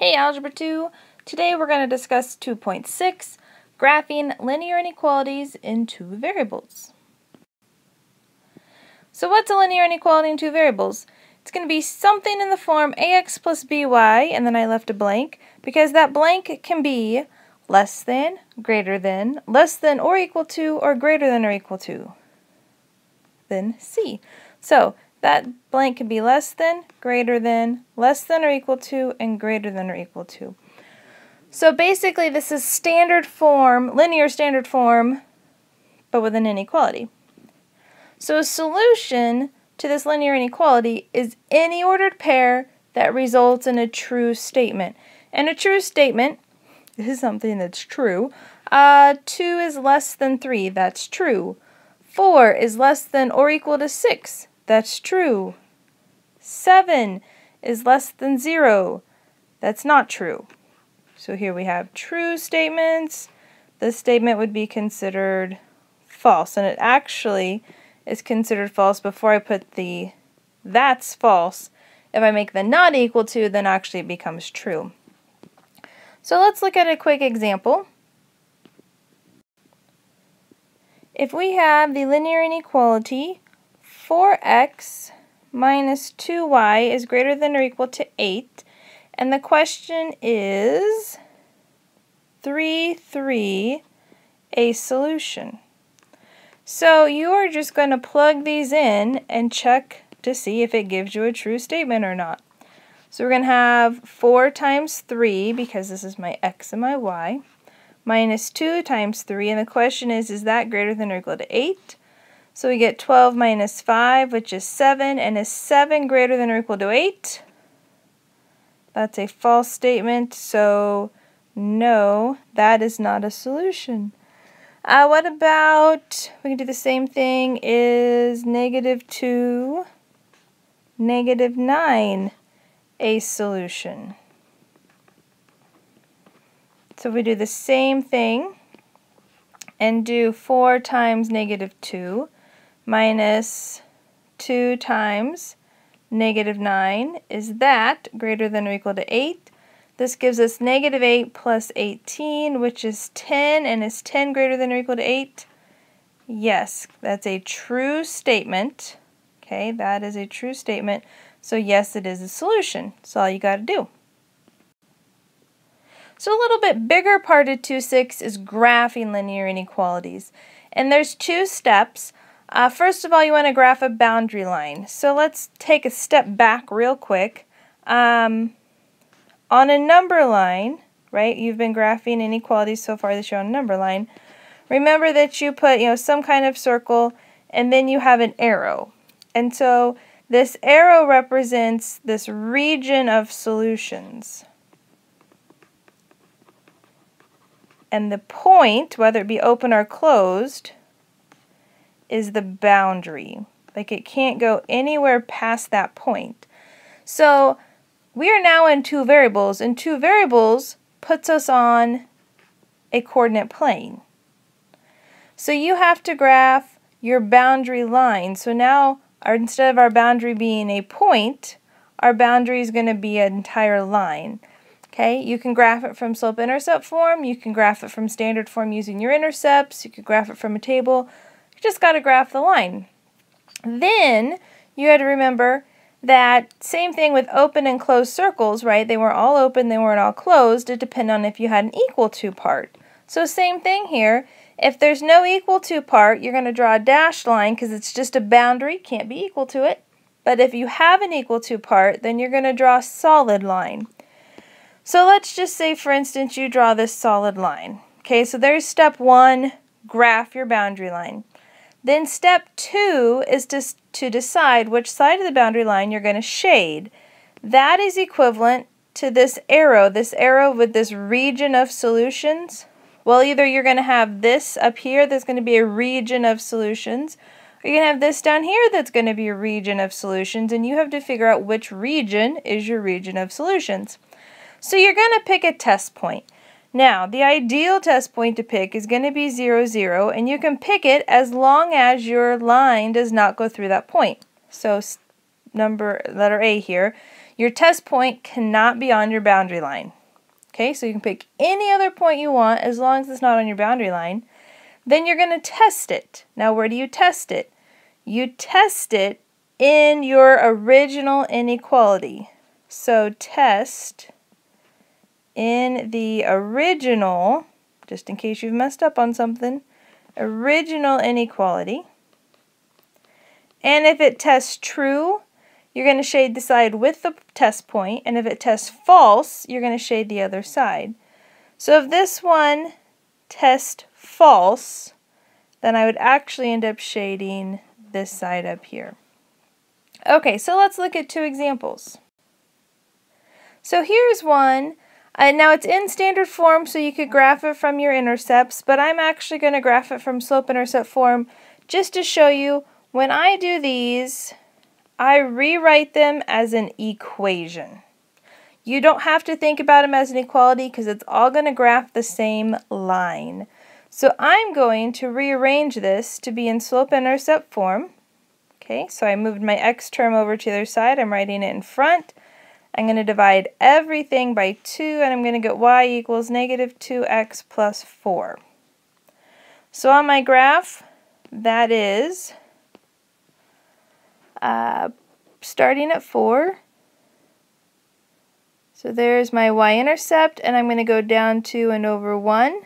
Hey Algebra 2! Today we're going to discuss 2.6, graphing linear inequalities in two variables. So what's a linear inequality in two variables? It's going to be something in the form ax plus by, and then I left a blank, because that blank can be less than, greater than, less than or equal to, or greater than or equal to. Then C. So that blank can be less than, greater than, less than or equal to, and greater than or equal to. So basically this is standard form, linear standard form, but with an inequality. So a solution to this linear inequality is any ordered pair that results in a true statement. And a true statement is something that's true. 2 is less than 3, that's true. 4 is less than or equal to 6, that's true. 7 is less than 0, that's not true. So here we have true statements. This statement would be considered false, and it actually is considered false before I put the that's false. If I make the not equal to, then actually it becomes true. So let's look at a quick example. If we have the linear inequality 4x minus 2y is greater than or equal to 8, and the question is 3, a solution. So you are just going to plug these in and check to see if it gives you a true statement or not. So we're going to have 4 times 3, because this is my x and my y, minus 2 times 3, and the question is that greater than or equal to 8? So we get 12 minus 5, which is 7, and is 7 greater than or equal to 8? That's a false statement, so no, that is not a solution. What about, we can do the same thing, is -2, -9 a solution? So if we do the same thing and do 4 times -2 minus 2 times -9, is that greater than or equal to 8? This gives us -8 plus 18, which is 10, and is 10 greater than or equal to 8? Yes, that's a true statement. Okay, that is a true statement. So yes, it is a solution. That's all you got to do. So a little bit bigger part of 2.6 is graphing linear inequalities. And there's 2 steps. First of all, you want to graph a boundary line. So let's take a step back real quick. On a number line, right, you've been graphing inequalities so far this year on a number line. Remember that you put, some kind of circle, and then you have an arrow. And so this arrow represents this region of solutions. And the point, whether it be open or closed, is the boundary. Like it can't go anywhere past that point. So we are now in 2 variables, and 2 variables puts us on a coordinate plane. So you have to graph your boundary line. So now, instead of our boundary being a point, our boundary is going to be an entire line. Okay, you can graph it from slope-intercept form, you can graph it from standard form using your intercepts, you can graph it from a table. You just got to graph the line. Then you had to remember that same thing with open and closed circles, right? They weren't all open, they weren't all closed. It depended on if you had an equal to part. So same thing here. If there's no equal to part, you're going to draw a dashed line because it's just a boundary, can't be equal to it. But if you have an equal to part, then you're going to draw a solid line. So let's just say, for instance, you draw this solid line. Okay, so there's step 1, graph your boundary line. Then step 2 is to decide which side of the boundary line you're going to shade. That is equivalent to this arrow with this region of solutions. Well, either you're going to have this up here that's going to be a region of solutions, or you're going to have this down here that's going to be a region of solutions, and you have to figure out which region is your region of solutions. So you're going to pick a test point. Now, the ideal test point to pick is going to be 0, 0, and you can pick it as long as your line does not go through that point. So letter A here, Your test point cannot be on your boundary line. Okay, so you can pick any other point you want as long as it's not on your boundary line. Then you're going to test it. Now, where do you test it? You test it in your original inequality. So test in the original, just in case you've messed up on something, original inequality. And if it tests true, you're going to shade the side with the test point, and if it tests false, you're going to shade the other side. So if this one tests false, then I would actually end up shading this side up here. Okay, so let's look at two examples. So here's one. Now it's in standard form, so you could graph it from your intercepts, but I'm actually going to graph it from slope-intercept form just to show you when I do these, I rewrite them as an equation. You don't have to think about them as an equality because it's all going to graph the same line. So I'm going to rearrange this to be in slope-intercept form. Okay, so I moved my x term over to the other side. I'm writing it in front. I'm going to divide everything by 2, and I'm going to get y equals negative 2x plus 4. So on my graph, that is starting at 4. So there's my y-intercept, and I'm going to go down 2 and over 1.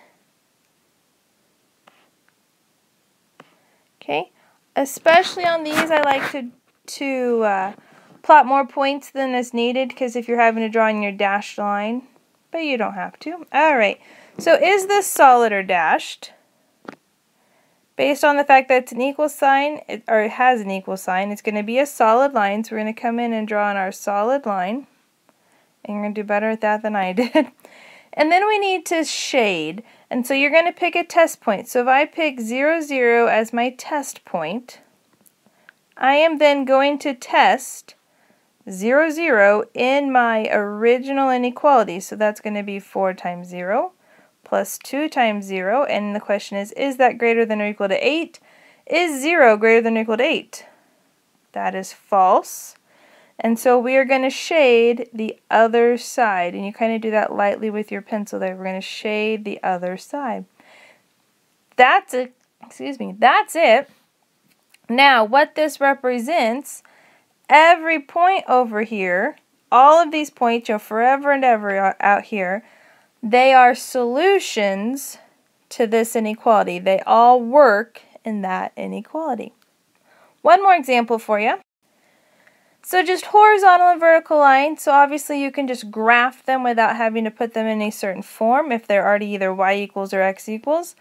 Okay, especially on these, I like to plot more points than is needed, because if you're having to draw in your dashed line, but you don't have to. Alright, so is this solid or dashed? Based on the fact that it's an equal sign, or it has an equal sign, it's going to be a solid line, so we're going to come in and draw on our solid line. And you're going to do better at that than I did. And then we need to shade, and so you're going to pick a test point. So if I pick 0, 0 as my test point, I am then going to test 0, 0 in my original inequality. So that's going to be 4 times 0 plus 2 times 0. And the question is that greater than or equal to 8? Is 0 greater than or equal to 8? That is false. And so we are going to shade the other side. And you kind of do that lightly with your pencil there. We're going to shade the other side. That's it. Excuse me. That's it. Now, what this represents, every point over here, all of these points, forever and ever out here, they are solutions to this inequality. They all work in that inequality. One more example for you. So just horizontal and vertical lines, so obviously you can just graph them without having to put them in a certain form if they're already either y equals or x equals.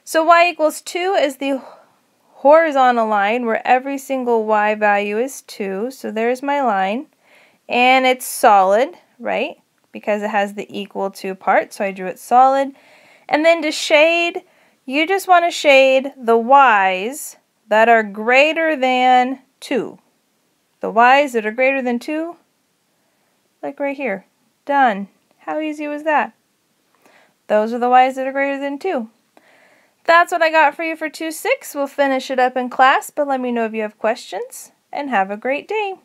So y equals 2 is the horizontal line where every single y value is 2. So there's my line. And it's solid, right? Because it has the equal to part, so I drew it solid. And then to shade, you just want to shade the y's that are greater than 2. The y's that are greater than 2, like right here. Done. How easy was that? Those are the y's that are greater than 2. That's what I got for you for 2-6. We'll finish it up in class, but let me know if you have questions, and have a great day.